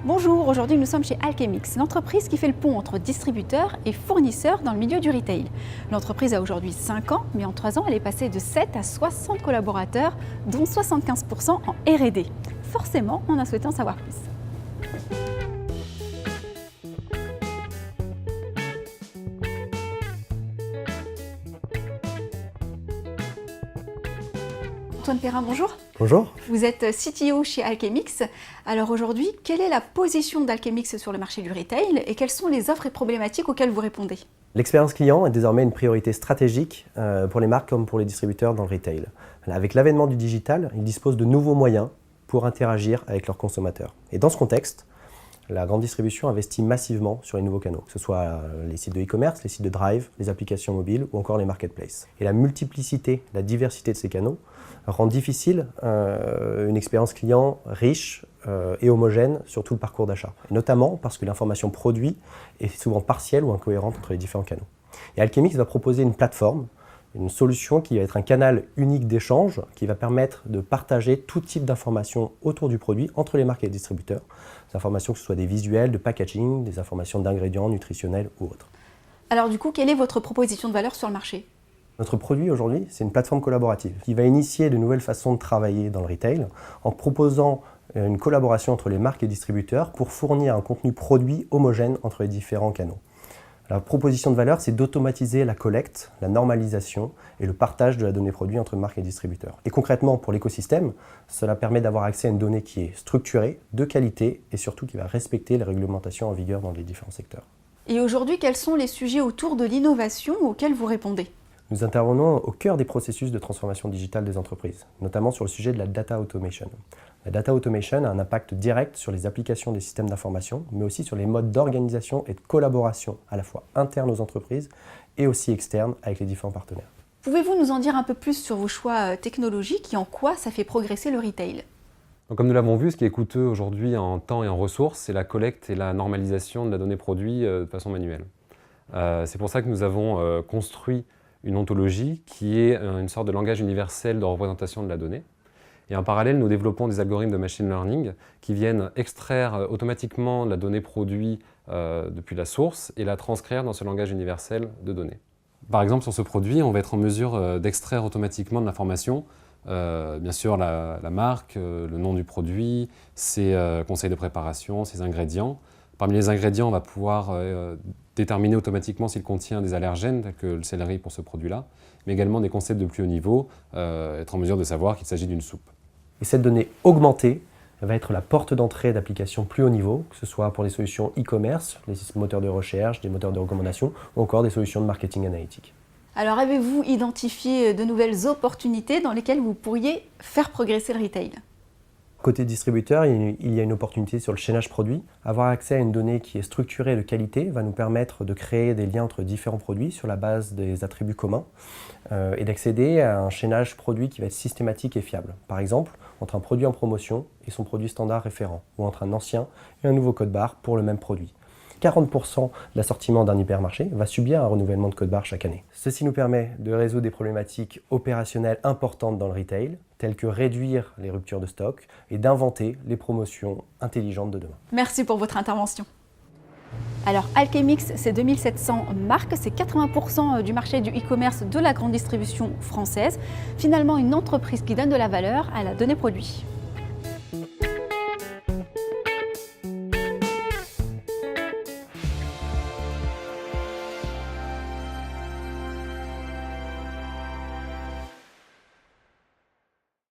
Bonjour, aujourd'hui nous sommes chez Alchemix, l'entreprise qui fait le pont entre distributeurs et fournisseurs dans le milieu du retail. L'entreprise a aujourd'hui 5 ans, mais en 3 ans elle est passée de 7 à 60 collaborateurs, dont 75% en R&D. Forcément, on a souhaité en savoir plus. Antoine Perrin, bonjour. Bonjour. Vous êtes CTO chez Alchemix. Alors aujourd'hui, quelle est la position d'Alchemix sur le marché du retail et quelles sont les offres et problématiques auxquelles vous répondez? L'expérience client est désormais une priorité stratégique pour les marques comme pour les distributeurs dans le retail. Avec l'avènement du digital, ils disposent de nouveaux moyens pour interagir avec leurs consommateurs. Et dans ce contexte, la grande distribution investit massivement sur les nouveaux canaux, que ce soit les sites de e-commerce, les sites de drive, les applications mobiles ou encore les marketplaces. Et la multiplicité, la diversité de ces canaux rend difficile une expérience client riche et homogène sur tout le parcours d'achat. Notamment parce que l'information produit est souvent partielle ou incohérente entre les différents canaux. Et Alchemix va proposer une plateforme, une solution qui va être un canal unique d'échange qui va permettre de partager tout type d'informations autour du produit entre les marques et les distributeurs. Des informations que ce soit des visuels, de packaging, des informations d'ingrédients nutritionnels ou autres. Alors du coup, quelle est votre proposition de valeur sur le marché? Notre produit aujourd'hui, c'est une plateforme collaborative qui va initier de nouvelles façons de travailler dans le retail en proposant une collaboration entre les marques et distributeurs pour fournir un contenu produit homogène entre les différents canaux. La proposition de valeur, c'est d'automatiser la collecte, la normalisation et le partage de la donnée produit entre marques et distributeurs. Et concrètement, pour l'écosystème, cela permet d'avoir accès à une donnée qui est structurée, de qualité et surtout qui va respecter les réglementations en vigueur dans les différents secteurs. Et aujourd'hui, quels sont les sujets autour de l'innovation auxquels vous répondez? Nous intervenons au cœur des processus de transformation digitale des entreprises, notamment sur le sujet de la data automation. La data automation a un impact direct sur les applications des systèmes d'information, mais aussi sur les modes d'organisation et de collaboration, à la fois internes aux entreprises et aussi externes avec les différents partenaires. Pouvez-vous nous en dire un peu plus sur vos choix technologiques et en quoi ça fait progresser le retail? Donc, comme nous l'avons vu, ce qui est coûteux aujourd'hui en temps et en ressources, c'est la collecte et la normalisation de la donnée produit de façon manuelle. C'est pour ça que nous avons construit une ontologie qui est une sorte de langage universel de représentation de la donnée. Et en parallèle, nous développons des algorithmes de machine learning qui viennent extraire automatiquement la donnée produit depuis la source et la transcrire dans ce langage universel de données. Par exemple, sur ce produit, on va être en mesure d'extraire automatiquement de l'information, bien sûr la marque, le nom du produit, ses conseils de préparation, ses ingrédients. Parmi les ingrédients, on va pouvoir déterminer automatiquement s'il contient des allergènes, tels que le céleri pour ce produit-là, mais également des concepts de plus haut niveau, être en mesure de savoir qu'il s'agit d'une soupe. Et cette donnée augmentée va être la porte d'entrée d'applications plus haut niveau, que ce soit pour les solutions e-commerce, les moteurs de recherche, des moteurs de recommandation, ou encore des solutions de marketing analytique. Alors avez-vous identifié de nouvelles opportunités dans lesquelles vous pourriez faire progresser le retail? Côté distributeur, il y a une opportunité sur le chaînage produit. Avoir accès à une donnée qui est structurée et de qualité va nous permettre de créer des liens entre différents produits sur la base des attributs communs et d'accéder à un chaînage produit qui va être systématique et fiable. Par exemple, entre un produit en promotion et son produit standard référent, ou entre un ancien et un nouveau code barre pour le même produit. 40% de l'assortiment d'un hypermarché va subir un renouvellement de code barre chaque année. Ceci nous permet de résoudre des problématiques opérationnelles importantes dans le retail, telles que réduire les ruptures de stock et d'inventer les promotions intelligentes de demain. Merci pour votre intervention. Alors Alchemix, c'est 2700 marques, c'est 80% du marché du e-commerce de la grande distribution française. Finalement, une entreprise qui donne de la valeur à la donnée produit.